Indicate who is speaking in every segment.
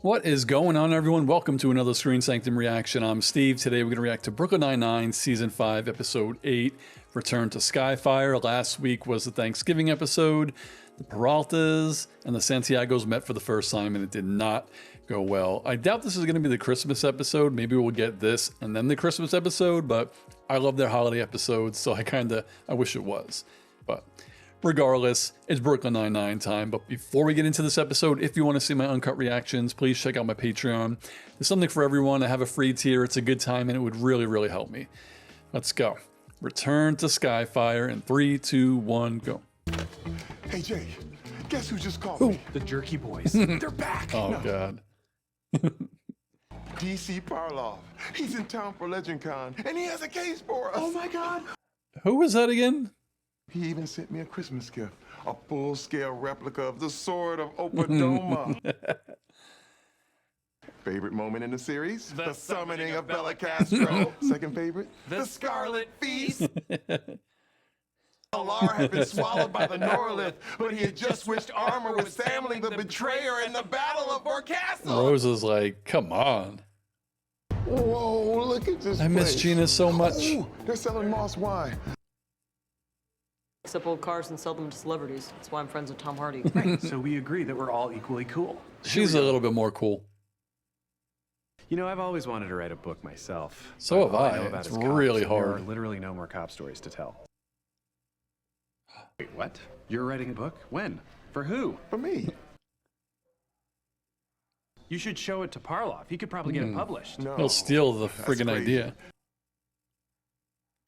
Speaker 1: What is going on, everyone? Welcome to another Screen Sanctum reaction. I'm Steve. Today we're going to react to Brooklyn Nine-Nine Season 5, Episode 8, Return to Skyfire. Last week was the Thanksgiving episode. The Peraltas and the Santiagos met for the first time and it did not go well. I doubt this is going to be the Christmas episode. Maybe we'll get this and then the Christmas episode, but I love their holiday episodes, so I wish it was. But regardless, it's Brooklyn Nine-Nine time. But before we get into this episode, if you want to see my uncut reactions, please check out my Patreon. There's something for everyone. I have a free tier. It's a good time and it would really, really help me. Let's go. Return to Skyfire in 3, 2, 1, go.
Speaker 2: Hey, Jake, guess who just called me?
Speaker 3: The Jerky Boys. They're back.
Speaker 1: Oh, God.
Speaker 2: DC Parlov. He's in town for Legend Con, and he has a case for us.
Speaker 3: Oh, my God.
Speaker 1: Who was that again?
Speaker 2: He even sent me a Christmas gift, a full-scale replica of the Sword of Opadoma. Favorite moment in the series? The summoning of Bella Castro. Second favorite? The Scarlet Feast. Alar had been swallowed by the Norlith, but he had just switched armor with Samling the Betrayer in the Battle of Castle.
Speaker 1: Rose is like, come on.
Speaker 2: Whoa, look at this
Speaker 1: I miss
Speaker 2: place.
Speaker 1: Gina so much.
Speaker 2: Ooh, they're selling Moss wine.
Speaker 4: Except old cars and sell them to celebrities. That's why I'm friends with Tom Hardy.
Speaker 3: Right, so we agree that we're all equally cool.
Speaker 1: She's a little bit more cool.
Speaker 5: You know, I've always wanted to write a book myself.
Speaker 1: So have
Speaker 5: All
Speaker 1: I.
Speaker 5: know about
Speaker 1: It's
Speaker 5: is cops,
Speaker 1: really
Speaker 5: and there
Speaker 1: hard.
Speaker 5: are literally no more cop stories to tell. Wait, what? You're writing a book? When? For who?
Speaker 2: For me.
Speaker 5: You should show it to Parlov. He could probably get it published.
Speaker 2: No.
Speaker 1: He'll steal the
Speaker 2: That's
Speaker 1: friggin'
Speaker 2: crazy.
Speaker 1: idea.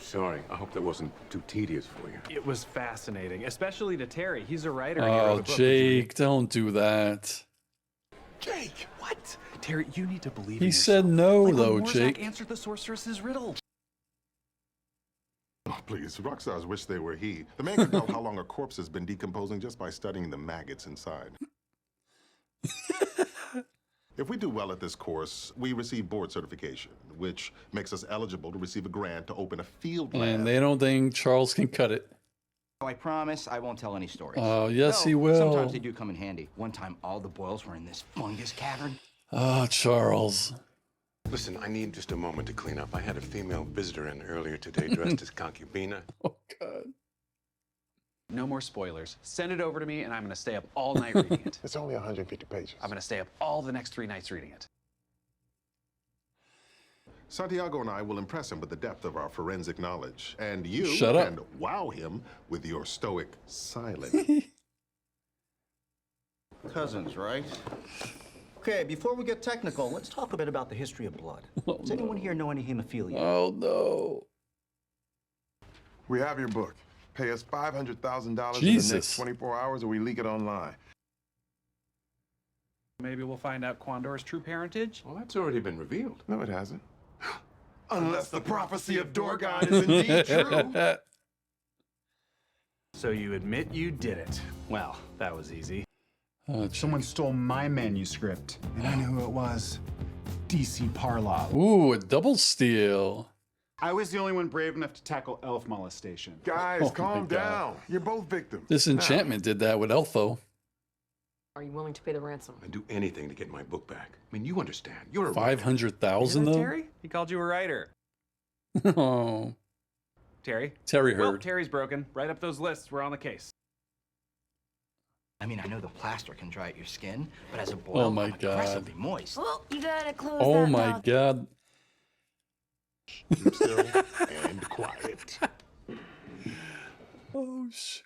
Speaker 6: Sorry, I hope that wasn't too tedious for you.
Speaker 5: It was fascinating, especially to Terry. He's a writer. and he
Speaker 1: Oh,
Speaker 5: wrote a book.
Speaker 1: Jake, don't do that.
Speaker 2: Jake.
Speaker 5: What? Terry, you need to believe
Speaker 1: He
Speaker 5: in
Speaker 1: said
Speaker 5: yourself.
Speaker 1: no,
Speaker 5: Like when
Speaker 1: though,
Speaker 5: Morzak
Speaker 1: Jake.
Speaker 5: answered the sorceress's riddle.
Speaker 7: Oh, please, rock stars wish they were he. The man can tell how long a corpse has been decomposing just by studying the maggots inside. If we do well at this course, we receive board certification, which makes us eligible to receive a grant to open a field lab.
Speaker 1: And they don't think Charles can cut it.
Speaker 8: I promise I won't tell any stories.
Speaker 1: Oh, yes,
Speaker 8: Though,
Speaker 1: he will.
Speaker 8: Sometimes they do come in handy. One time, all the boils were in this fungus cavern.
Speaker 1: Oh, Charles.
Speaker 6: Listen, I need just a moment to clean up. I had a female visitor in earlier today dressed as concubina.
Speaker 1: Oh, God.
Speaker 5: No more spoilers. Send it over to me, and I'm going to stay up all night reading it.
Speaker 2: It's only 150 pages.
Speaker 5: I'm going to stay up all the next 3 nights reading it.
Speaker 7: Santiago and I will impress him with the depth of our forensic knowledge, and you
Speaker 1: Shut up.
Speaker 7: can wow him with your stoic silence.
Speaker 9: Cousins, right? Okay, before we get technical, let's talk a bit about the history of blood. Does anyone here know any hemophilia?
Speaker 1: Oh, no.
Speaker 2: We have your book. Pay us $500,000 in the
Speaker 1: Jesus.
Speaker 2: next 24 hours or we leak it online.
Speaker 5: Maybe we'll find out Quandor's true parentage.
Speaker 6: Well, that's already been revealed.
Speaker 2: No, it hasn't. Unless the prophecy of Dorgon is indeed true.
Speaker 5: So you admit you did it. Well, that was easy.
Speaker 3: Someone stole my manuscript, and I knew who it was. DC Parlov.
Speaker 1: Ooh, a double steal.
Speaker 3: I was the only one brave enough to tackle elf molestation.
Speaker 2: Guys,
Speaker 1: Oh my
Speaker 2: calm
Speaker 1: God.
Speaker 2: down. You're both victims.
Speaker 1: Disenchantment did that with Elfo.
Speaker 4: Are you willing to pay the ransom?
Speaker 6: I'd do anything to get my book back. I mean, you understand. You're a
Speaker 1: 500,000
Speaker 5: Isn't it
Speaker 1: though?
Speaker 5: Terry? He called you a writer.
Speaker 1: Oh,
Speaker 5: Terry?
Speaker 1: Terry
Speaker 5: Well,
Speaker 1: heard.
Speaker 5: Terry's broken. Write up those lists. We're on the case.
Speaker 8: I mean, I know the plaster can dry out your skin, but as a boil,
Speaker 1: Oh my
Speaker 8: I'm
Speaker 1: God.
Speaker 8: aggressively moist.
Speaker 10: Well, you gotta close
Speaker 1: Oh
Speaker 10: that
Speaker 1: my
Speaker 10: mouth.
Speaker 1: God.
Speaker 7: Keep still and quiet.
Speaker 1: Oh, sh.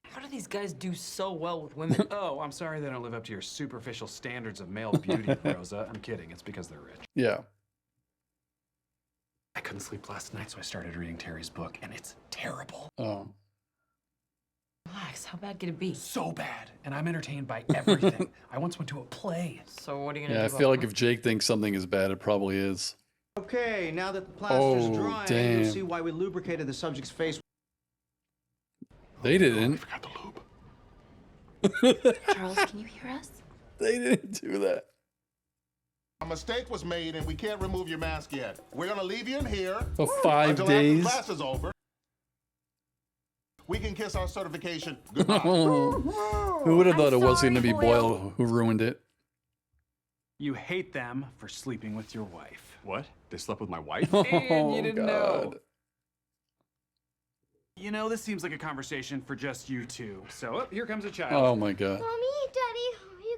Speaker 4: How do these guys do so well with women?
Speaker 5: Oh, I'm sorry they don't live up to your superficial standards of male beauty, Rosa. I'm kidding. It's because they're rich.
Speaker 1: Yeah.
Speaker 5: I couldn't sleep last night, so I started reading Terry's book, and it's terrible.
Speaker 1: Oh.
Speaker 4: Relax, how bad could it be?
Speaker 5: So bad. And I'm entertained by everything. I once went to a play.
Speaker 4: So what are you gonna
Speaker 1: Yeah, I
Speaker 4: do?
Speaker 1: feel
Speaker 4: about
Speaker 1: like if Jake thinks something is bad, it probably is.
Speaker 9: Okay, now that the plaster's
Speaker 1: Oh,
Speaker 9: drying,
Speaker 1: damn.
Speaker 9: you'll see why we lubricated the subject's face.
Speaker 1: They didn't.
Speaker 7: Forgot the lube.
Speaker 10: Charles, can you hear us?
Speaker 1: They didn't do that.
Speaker 7: A mistake was made and we can't remove your mask yet. We're gonna leave you in here
Speaker 1: For 5
Speaker 7: until
Speaker 1: days.
Speaker 7: after class is over. We can kiss our certification goodbye.
Speaker 1: Who would have thought it was going to be
Speaker 10: sorry,
Speaker 1: Boyle who ruined it?
Speaker 5: You hate them for sleeping with your wife.
Speaker 2: What? They slept with my wife?
Speaker 5: And you didn't know.
Speaker 1: God.
Speaker 5: You know, this seems like a conversation for just you two. So, here comes a child.
Speaker 1: Oh my God.
Speaker 10: Mommy, Daddy, are you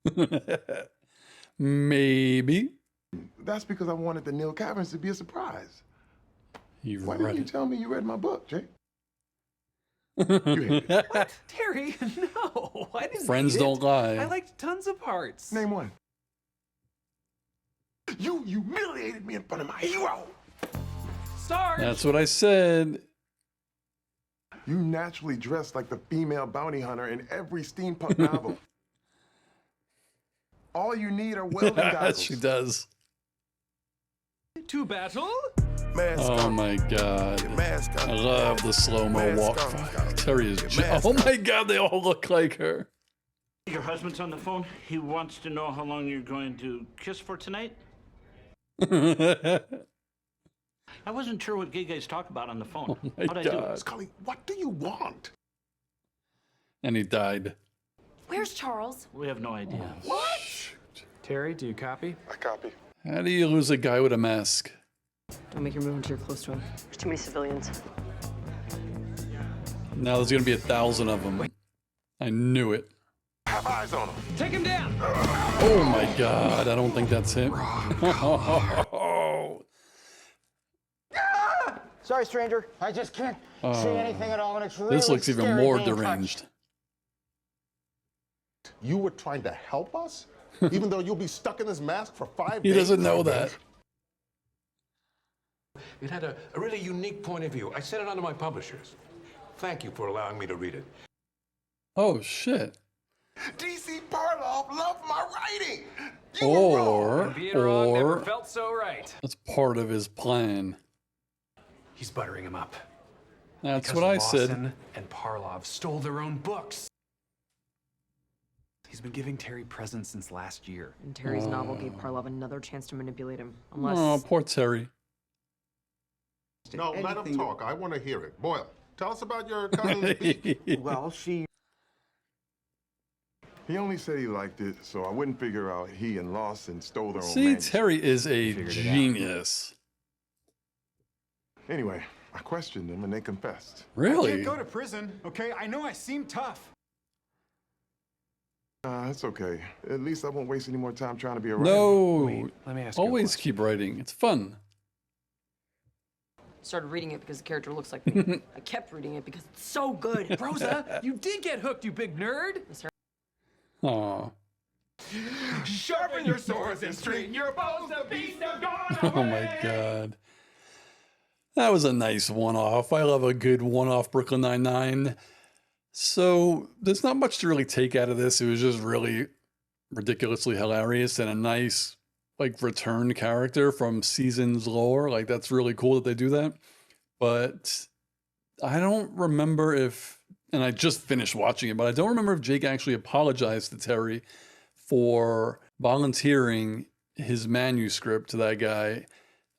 Speaker 10: getting divorced?
Speaker 1: Maybe.
Speaker 2: That's because I wanted the Neil Caverns to be a surprise.
Speaker 1: You
Speaker 2: Why
Speaker 1: read
Speaker 2: didn't you
Speaker 1: it.
Speaker 2: tell me you read my book, Jake? You hate it.
Speaker 5: Terry, no. I didn't
Speaker 1: Friends
Speaker 5: hate
Speaker 1: don't
Speaker 5: it.
Speaker 1: lie.
Speaker 5: I liked tons of parts.
Speaker 2: Name one. You humiliated me in front of my hero.
Speaker 5: Sarge!
Speaker 1: That's what I said.
Speaker 2: You naturally dress like the female bounty hunter in every steampunk novel. All you need are welding goggles.
Speaker 1: She does.
Speaker 5: To battle?
Speaker 1: Oh my God. I love the slow-mo walk. Terry is oh my God, they all look like her.
Speaker 11: Your husband's on the phone. He wants to know how long you're going to kiss for tonight. I wasn't sure what gay guys talk about on the phone.
Speaker 1: Oh my
Speaker 11: How'd I do?
Speaker 1: God.
Speaker 2: Scully, what do you want?
Speaker 1: And he died.
Speaker 10: Where's Charles?
Speaker 11: We have no idea.
Speaker 5: What? Terry, do you copy?
Speaker 2: I copy.
Speaker 1: How do you lose a guy with a mask?
Speaker 4: Don't make your move until you're close to him. There's too many civilians.
Speaker 1: Now there's gonna be 1,000 of them. I knew it.
Speaker 2: Have eyes on him.
Speaker 5: Take him down!
Speaker 1: Oh my God, I don't think that's him.
Speaker 9: Sorry, stranger. I just can't see anything at all, and it's really
Speaker 1: This looks even
Speaker 9: scary
Speaker 1: more
Speaker 9: being touched.
Speaker 1: deranged.
Speaker 7: You were trying to help us? Even though you'll be stuck in this mask for 5
Speaker 1: He
Speaker 7: days?
Speaker 1: doesn't know that.
Speaker 6: It had a really unique point of view. I sent it on to my publishers. Thank you for allowing me to read it.
Speaker 1: Oh shit.
Speaker 2: DC Parlov loved my writing. You were wrong.
Speaker 5: Being wrong never
Speaker 1: Or
Speaker 5: felt so right.
Speaker 1: that's part of his plan.
Speaker 5: He's buttering him up.
Speaker 1: That's
Speaker 5: Because
Speaker 1: what I said.
Speaker 5: Lawson and Parlov stole their own books. He's been giving Terry presents since last year.
Speaker 4: And Terry's novel gave Parlov another chance to manipulate him. Unless...
Speaker 1: Oh, poor Terry.
Speaker 7: No, let him talk. I want to hear it. Boyle, tell us about your cousin's beef.
Speaker 9: Well, she...
Speaker 2: He only said he liked it, so I wouldn't figure out he and Lawson stole their own
Speaker 1: See,
Speaker 2: manuscript.
Speaker 1: Terry is a
Speaker 5: Figured it out.
Speaker 1: genius.
Speaker 2: Anyway, I questioned them and they confessed.
Speaker 3: I
Speaker 1: Really?
Speaker 3: can't go to prison, okay? I know I seem tough.
Speaker 2: It's okay. At least I won't waste any more time trying to be a writer.
Speaker 1: No.
Speaker 5: Wait, let me ask you a
Speaker 1: Always
Speaker 5: question.
Speaker 1: keep writing. It's fun.
Speaker 4: Started reading it because the character looks like me. I kept reading it because it's so good.
Speaker 5: Rosa, you did get hooked, you big nerd.
Speaker 1: Aw.
Speaker 2: Sharpen your swords and straighten your bows. The beast have gone
Speaker 1: Oh my God. That was a nice one-off. I love a good one-off Brooklyn Nine-Nine. So there's not much to really take out of this. It was just really ridiculously hilarious and a nice like return character from seasons lore. Like that's really cool that they do that. But I don't remember if, and I just finished watching it, but I don't remember if Jake actually apologized to Terry for volunteering his manuscript to that guy.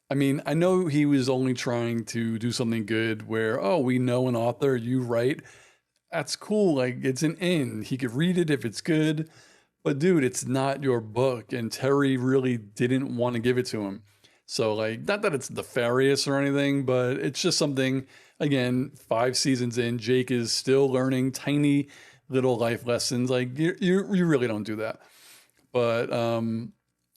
Speaker 1: I mean, I know he was only trying to do something good where, oh, we know an author, you write. That's cool. Like, it's an in. He could read it if it's good. But, dude, it's not your book. And Terry really didn't want to give it to him. So, like, not that it's nefarious or anything, but it's just something, again, 5 seasons in, Jake is still learning tiny little life lessons. Like, you really don't do that. But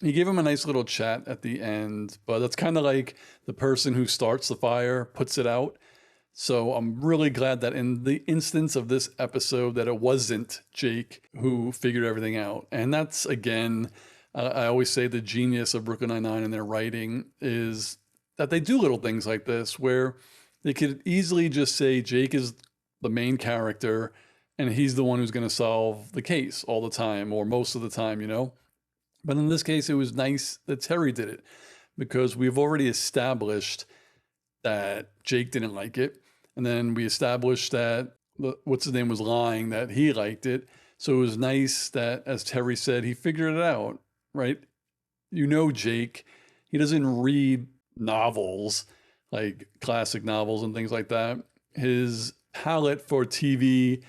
Speaker 1: he gave him a nice little chat at the end. But that's kind of like the person who starts the fire, puts it out. So I'm really glad that in the instance of this episode that it wasn't Jake who figured everything out. And that's, again, I always say the genius of Brooklyn Nine-Nine and their writing is that they do little things like this where they could easily just say Jake is the main character and he's the one who's going to solve the case all the time or most of the time, you know? But in this case, it was nice that Terry did it because we've already established that Jake didn't like it. And then we established that what's his name was lying, that he liked it. So it was nice that, as Terry said, he figured it out, right? You know, Jake, he doesn't read novels, like classic novels and things like that. His palette for TV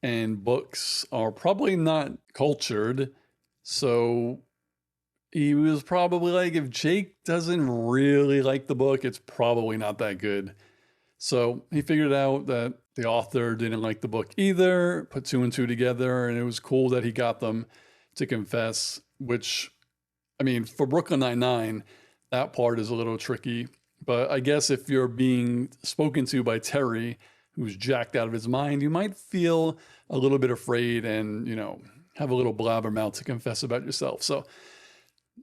Speaker 1: and books are probably not cultured. So he was probably like, if Jake doesn't really like the book, it's probably not that good. So he figured out that the author didn't like the book either, put 2 and 2 together, and it was cool that he got them to confess, which, I mean, for Brooklyn Nine-Nine, that part is a little tricky. But I guess if you're being spoken to by Terry, who's jacked out of his mind, you might feel a little bit afraid and, have a little blabbermouth to confess about yourself. So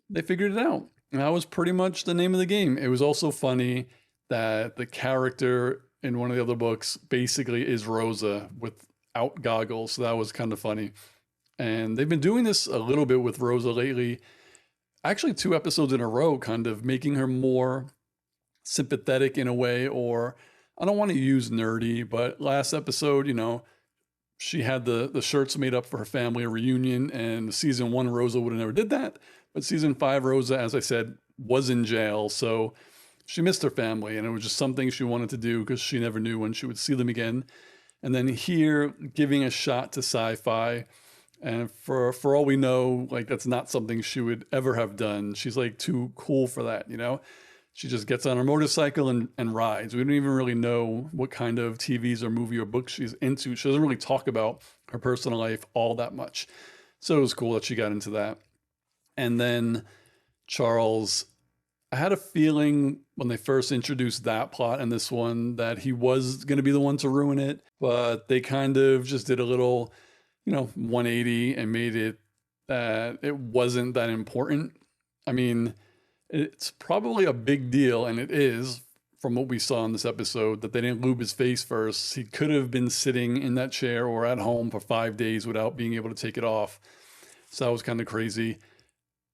Speaker 1: they figured it out. And that was pretty much the name of the game. It was also funny that the character in one of the other books basically is Rosa without goggles. So that was kind of funny. And they've been doing this a little bit with Rosa lately. Actually, 2 episodes in a row, kind of making her more sympathetic in a way, or I don't want to use nerdy, but last episode, she had the shirts made up for her family reunion, and season 1 Rosa would have never did that. But season 5 Rosa, as I said, was in jail. So she missed her family, and it was just something she wanted to do because she never knew when she would see them again. And then here, giving a shot to sci-fi. And for all we know, like, that's not something she would ever have done. She's like too cool for that, She just gets on her motorcycle and rides. We don't even really know what kind of TVs or movie or books she's into. She doesn't really talk about her personal life all that much. So it was cool that she got into that. And then Charles, I had a feeling when they first introduced that plot in this one that he was going to be the one to ruin it. But they kind of just did a little, 180 and made it that it wasn't that important. I mean, it's probably a big deal, and it is, from what we saw in this episode, that they didn't lube his face first. He could have been sitting in that chair or at home for 5 days without being able to take it off. So that was kind of crazy.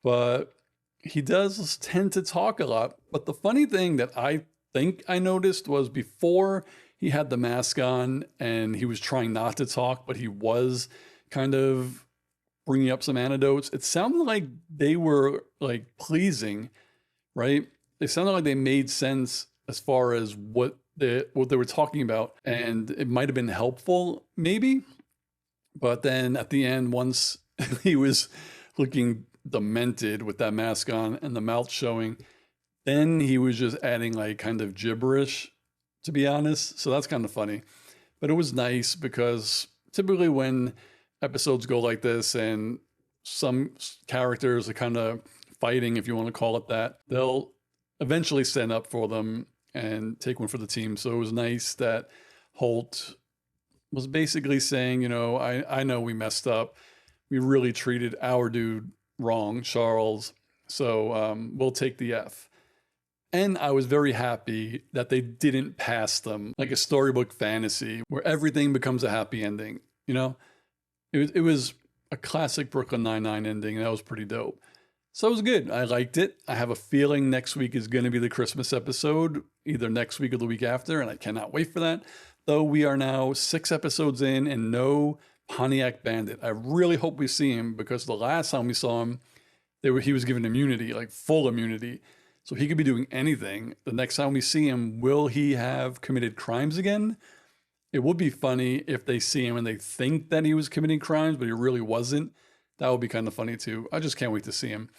Speaker 1: But he does tend to talk a lot. But the funny thing that I think I noticed was before he had the mask on and he was trying not to talk, but he was kind of bringing up some anecdotes, it sounded like they were like pleasing, right? They sounded like they made sense as far as what they were talking about, and it might have been helpful maybe. But then at the end, once he was looking demented with that mask on and the mouth showing, then he was just adding like kind of gibberish, to be honest. So that's kind of funny. But it was nice because typically when episodes go like this and some characters are kind of fighting, if you want to call it that, they'll eventually stand up for them and take one for the team. So it was nice that Holt was basically saying, I know we messed up. We really treated our dude wrong, Charles. So we'll take the F. And I was very happy that they didn't pass them like a storybook fantasy where everything becomes a happy ending. It was a classic Brooklyn Nine-Nine ending. And that was pretty dope. So it was good. I liked it. I have a feeling next week is going to be the Christmas episode, either next week or the week after, and I cannot wait for that. Though we are now 6 episodes in and no Pontiac Bandit. I really hope we see him because the last time we saw him, he was given immunity, like full immunity. So he could be doing anything. The next time we see him, will he have committed crimes again? It would be funny if they see him and they think that he was committing crimes, but he really wasn't. That would be kind of funny too. I just can't wait to see him.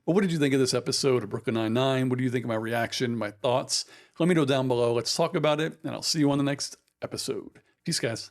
Speaker 1: But what did you think of this episode of Brooklyn Nine-Nine? What do you think of my reaction, my thoughts? Let me know down below. Let's talk about it, and I'll see you on the next episode. Peace, guys.